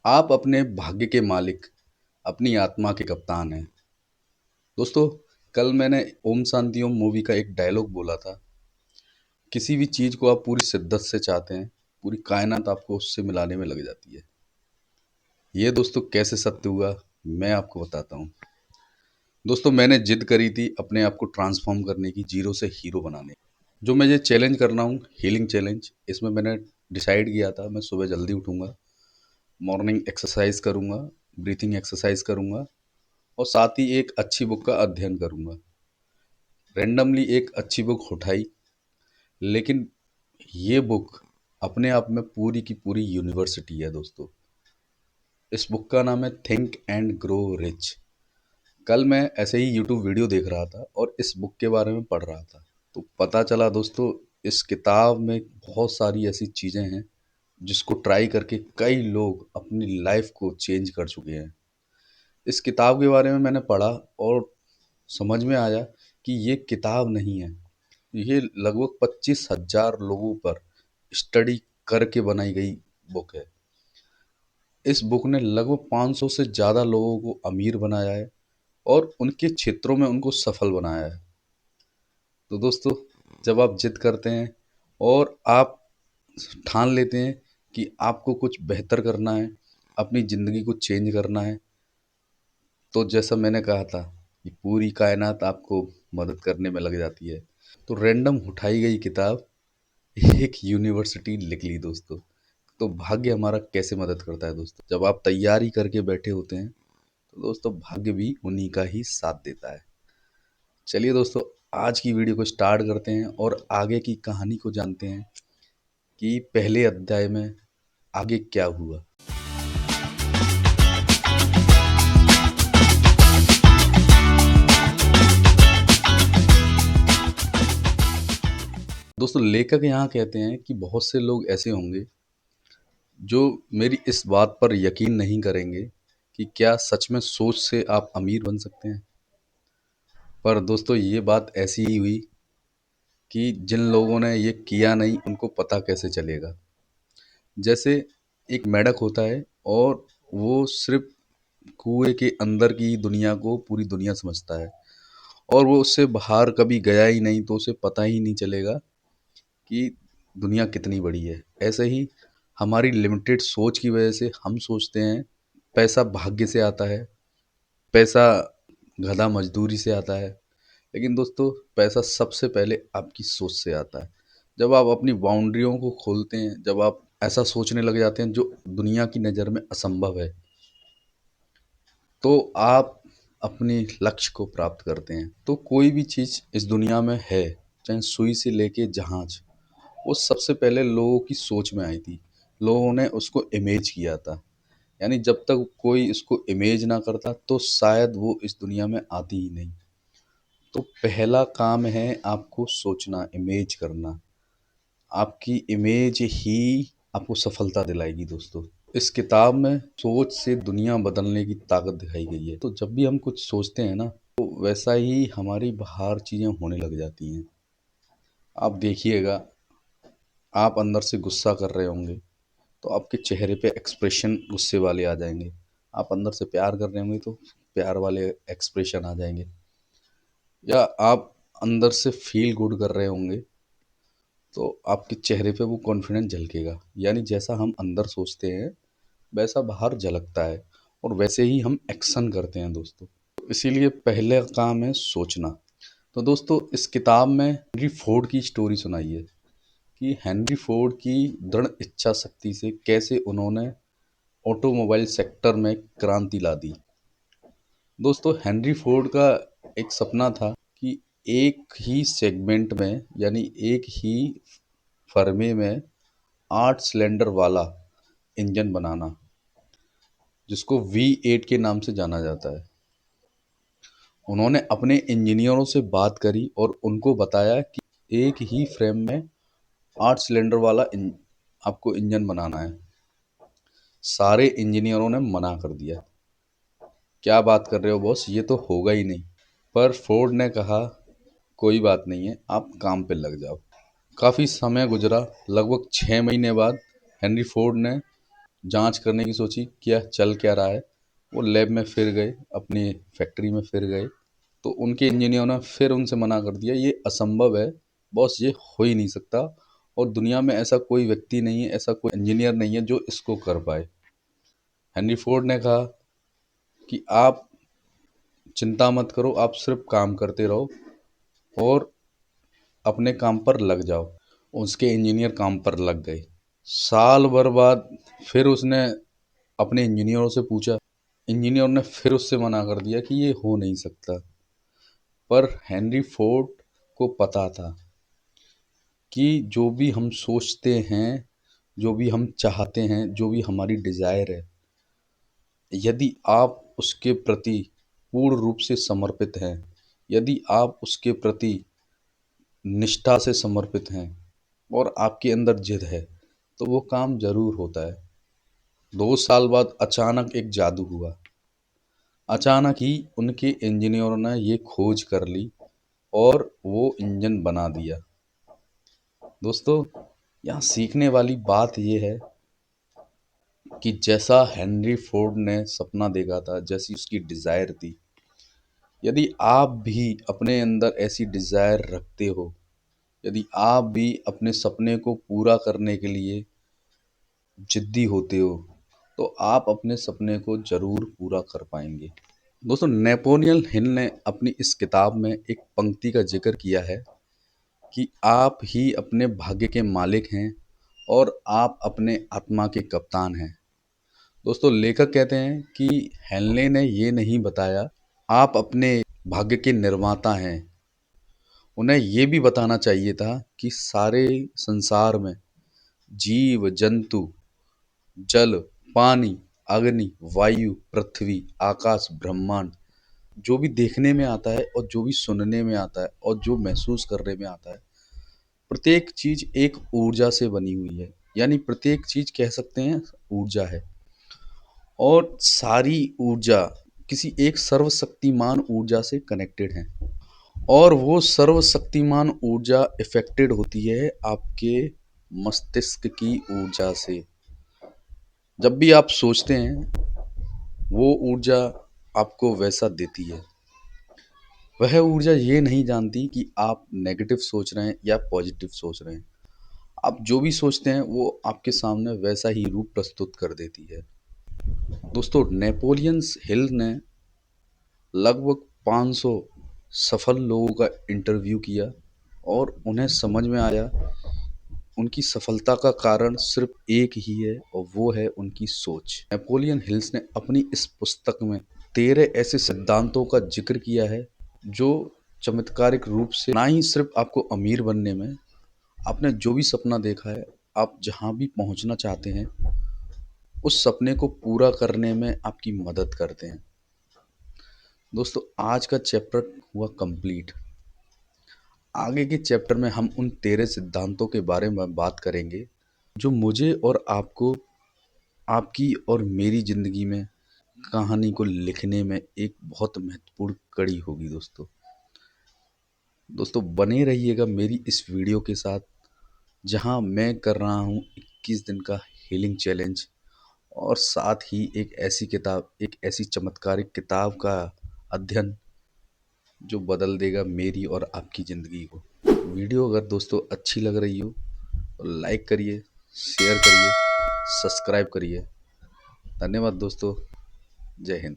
आप अपने भाग्य के मालिक, अपनी आत्मा के कप्तान हैं। दोस्तों, कल मैंने ओम शांति ओम मूवी का एक डायलॉग बोला था। किसी भी चीज़ को आप पूरी शिद्दत से चाहते हैं, पूरी कायनात आपको उससे मिलाने में लग जाती है। ये दोस्तों कैसे सत्य हुआ, मैं आपको बताता हूँ। दोस्तों, मैंने जिद करी थी अपने आप को ट्रांसफॉर्म करने की, जीरो से हीरो बनाने की। जो मैं ये चैलेंज कर रहा हूँ, हीलिंग चैलेंज, इसमें मैंने डिसाइड किया था मैं सुबह जल्दी उठूँगा, मॉर्निंग एक्सरसाइज करूँगा, ब्रीथिंग एक्सरसाइज करूँगा और साथ ही एक अच्छी बुक का अध्ययन करूँगा। रैंडमली एक अच्छी बुक उठाई, लेकिन ये बुक अपने आप में पूरी की पूरी यूनिवर्सिटी है दोस्तों। इस बुक का नाम है थिंक एंड ग्रो रिच। कल मैं ऐसे ही यूट्यूब वीडियो देख रहा था और इस बुक के बारे में पढ़ रहा था, तो पता चला दोस्तों, इस किताब में बहुत सारी ऐसी चीज़ें हैं जिसको ट्राई करके कई लोग अपनी लाइफ को चेंज कर चुके हैं। इस किताब के बारे में मैंने पढ़ा और समझ में आया कि ये किताब नहीं है, ये लगभग 25,000 लोगों पर स्टडी करके बनाई गई बुक है। इस बुक ने लगभग 500 से ज़्यादा लोगों को अमीर बनाया है और उनके क्षेत्रों में उनको सफल बनाया है। तो दोस्तों, जब आप जिद करते हैं और आप ठान लेते हैं कि आपको कुछ बेहतर करना है, अपनी ज़िंदगी को चेंज करना है, तो जैसा मैंने कहा था कि पूरी कायनात आपको मदद करने में लग जाती है। तो रैंडम उठाई गई किताब एक यूनिवर्सिटी लिख ली दोस्तों। तो भाग्य हमारा कैसे मदद करता है दोस्तों, जब आप तैयारी करके बैठे होते हैं तो दोस्तों भाग्य भी उन्हीं का ही साथ देता है। चलिए दोस्तों, आज की वीडियो को स्टार्ट करते हैं और आगे की कहानी को जानते हैं कि पहले अध्याय में आगे क्या हुआ। दोस्तों, लेखक यहाँ कहते हैं कि बहुत से लोग ऐसे होंगे जो मेरी इस बात पर यकीन नहीं करेंगे कि क्या सच में सोच से आप अमीर बन सकते हैं। पर दोस्तों, ये बात ऐसी ही हुई कि जिन लोगों ने ये किया नहीं उनको पता कैसे चलेगा। जैसे एक मेंढक होता है और वो सिर्फ कुएं के अंदर की दुनिया को पूरी दुनिया समझता है और वो उससे बाहर कभी गया ही नहीं, तो उसे पता ही नहीं चलेगा कि दुनिया कितनी बड़ी है। ऐसे ही हमारी लिमिटेड सोच की वजह से हम सोचते हैं पैसा भाग्य से आता है, पैसा गधा मजदूरी से आता है। लेकिन दोस्तों, पैसा सबसे पहले आपकी सोच से आता है। जब आप अपनी बाउंड्रियों को खोलते हैं, जब आप ऐसा सोचने लग जाते हैं जो दुनिया की नज़र में असंभव है, तो आप अपने लक्ष्य को प्राप्त करते हैं। तो कोई भी चीज़ इस दुनिया में है, चाहे सुई से लेके जहाज, वो सबसे पहले लोगों की सोच में आई थी। लोगों ने उसको इमेज किया था। यानी जब तक कोई इसको इमेज ना करता तो शायद वो इस दुनिया में आती ही नहीं। तो पहला काम है आपको सोचना, इमेज करना। आपकी इमेज ही आपको सफलता दिलाएगी दोस्तों। इस किताब में सोच से दुनिया बदलने की ताकत दिखाई गई है। तो जब भी हम कुछ सोचते हैं ना, तो वैसा ही हमारी बाहर चीज़ें होने लग जाती हैं। आप देखिएगा, आप अंदर से गुस्सा कर रहे होंगे तो आपके चेहरे पे एक्सप्रेशन गुस्से वाले आ जाएंगे। आप अंदर से प्यार कर रहे होंगे तो प्यार वाले एक्सप्रेशन आ जाएंगे। या आप अंदर से फील गुड कर रहे होंगे तो आपके चेहरे पे वो कॉन्फिडेंस झलकेगा। यानी जैसा हम अंदर सोचते हैं वैसा बाहर झलकता है और वैसे ही हम एक्शन करते हैं दोस्तों। इसीलिए पहले काम है सोचना। तो दोस्तों, इस किताब में हेनरी फोर्ड की स्टोरी सुनाई है कि हेनरी फोर्ड की दृढ़ इच्छा शक्ति से कैसे उन्होंने ऑटोमोबाइल सेक्टर में क्रांति ला दी। दोस्तों, हेनरी फोर्ड का एक सपना था कि एक ही सेगमेंट में, यानी एक ही फर्मे में 8 सिलेंडर वाला इंजन बनाना, जिसको V8 के नाम से जाना जाता है। उन्होंने अपने इंजीनियरों से बात करी और उनको बताया कि एक ही फ्रेम में 8 सिलेंडर वाला आपको इंजन बनाना है। सारे इंजीनियरों ने मना कर दिया। क्या बात कर रहे हो बॉस, ये तो होगा ही नहीं। पर फोर्ड ने कहा, कोई बात नहीं है, आप काम पे लग जाओ। काफ़ी समय गुजरा। लगभग 6 महीने बाद हेनरी फोर्ड ने जांच करने की सोची, क्या चल क्या रहा है। वो लैब में फिर गए, अपनी फैक्ट्री में फिर गए, तो उनके इंजीनियर ने फिर उनसे मना कर दिया, ये असंभव है बॉस, ये हो ही नहीं सकता, और दुनिया में ऐसा कोई व्यक्ति नहीं है, ऐसा कोई इंजीनियर नहीं है जो इसको कर पाए। हेनरी फोर्ड ने कहा कि आप चिंता मत करो, आप सिर्फ काम करते रहो और अपने काम पर लग जाओ। उसके इंजीनियर काम पर लग गए। साल भर बाद फिर उसने अपने इंजीनियरों से पूछा, इंजीनियर ने फिर उससे मना कर दिया कि ये हो नहीं सकता। पर हेनरी फोर्ड को पता था कि जो भी हम सोचते हैं, जो भी हम चाहते हैं, जो भी हमारी डिजायर है, यदि आप उसके प्रति पूर्ण रूप से समर्पित हैं, यदि आप उसके प्रति निष्ठा से समर्पित हैं और आपके अंदर जिद है, तो वो काम जरूर होता है। 2 साल बाद अचानक एक जादू हुआ। अचानक ही उनके इंजीनियरों ने ये खोज कर ली और वो इंजन बना दिया। दोस्तों, यहाँ सीखने वाली बात यह है कि जैसा हेनरी फोर्ड ने सपना देखा था, जैसी उसकी डिजायर थी, यदि आप भी अपने अंदर ऐसी डिजायर रखते हो, यदि आप भी अपने सपने को पूरा करने के लिए जिद्दी होते हो, तो आप अपने सपने को जरूर पूरा कर पाएंगे। दोस्तों, नेपोलियन हिल ने अपनी इस किताब में एक पंक्ति का जिक्र किया है कि आप ही अपने भाग्य के मालिक हैं और आप अपने आत्मा के कप्तान हैं। दोस्तों, लेखक कहते हैं कि हेनले ने ये नहीं बताया आप अपने भाग्य के निर्माता हैं, उन्हें ये भी बताना चाहिए था कि सारे संसार में जीव जंतु, जल, पानी, अग्नि, वायु, पृथ्वी, आकाश, ब्रह्मांड, जो भी देखने में आता है और जो भी सुनने में आता है और जो महसूस करने में आता है, प्रत्येक चीज एक ऊर्जा से बनी हुई है। यानी प्रत्येक चीज कह सकते हैं ऊर्जा है, और सारी ऊर्जा किसी एक सर्वशक्तिमान ऊर्जा से कनेक्टेड है, और वो सर्वशक्तिमान ऊर्जा इफेक्टेड होती है आपके मस्तिष्क की ऊर्जा से। जब भी आप सोचते हैं, वो ऊर्जा आपको वैसा देती है। वह ऊर्जा ये नहीं जानती कि आप नेगेटिव सोच रहे हैं या पॉजिटिव सोच रहे हैं। आप जो भी सोचते हैं वो आपके सामने वैसा ही रूप प्रस्तुत कर देती है। दोस्तों, नेपोलियंस हिल ने लगभग 500 सफल लोगों का इंटरव्यू किया और उन्हें समझ में आया उनकी सफलता का कारण सिर्फ एक ही है, और वो है उनकी सोच। नेपोलियन हिल्स ने अपनी इस पुस्तक में 13 ऐसे सिद्धांतों का जिक्र किया है जो चमत्कारिक रूप से ना ही सिर्फ आपको अमीर बनने में, आपने जो भी सपना देखा है, आप जहां भी पहुंचना चाहते हैं, उस सपने को पूरा करने में आपकी मदद करते हैं। दोस्तों, आज का चैप्टर हुआ कंप्लीट। आगे के चैप्टर में हम उन 13 सिद्धांतों के बारे में बात करेंगे जो मुझे और आपको, आपकी और मेरी जिंदगी में कहानी को लिखने में एक बहुत महत्वपूर्ण कड़ी होगी। दोस्तों, बने रहिएगा मेरी इस वीडियो के साथ, जहां मैं कर रहा हूं 21 दिन का हीलिंग चैलेंज, और साथ ही एक ऐसी किताब, एक ऐसी चमत्कारिक किताब का अध्ययन जो बदल देगा मेरी और आपकी ज़िंदगी को। वीडियो अगर दोस्तों अच्छी लग रही हो तो लाइक करिए, शेयर करिए, सब्सक्राइब करिए। धन्यवाद दोस्तों। जय हिंद।